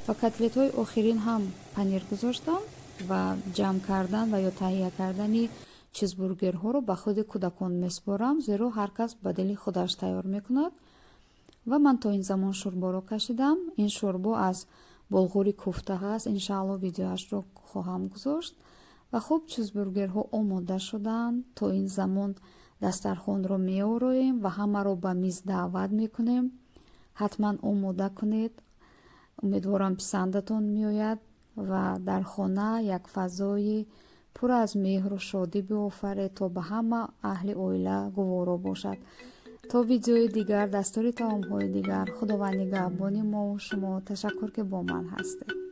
ва котлетҳои охирин ҳам панир гузоштам ва ҷамъ кардан ва ё таҳия кардани чизбургерҳоро ба худи кӯдакон меспорам, зеро ҳар кас ба дили худаш тайёр мекунад. ва ман то ин замон шӯрборо кашидам. ин шӯрбо аз булғури кӯфта ҳаст, иншаалло видеоашро хоҳам гузошт. ва хуб чизбургерҳо омода шуданд. то ин замон дастархонро меороем ва ҳамаро ба миз даъват мекунем. ҳатман омода кунед. умедворам писандатон меояд ва дар хона як фазои пур аз меҳру шодӣ биофаред, то ба ҳама аҳли оила гуворо бошад. то видеои дигар, дастури таомҳои дигар, худованд нигаҳбони мову шумо. Ташаккур ки бо ман ҳастед.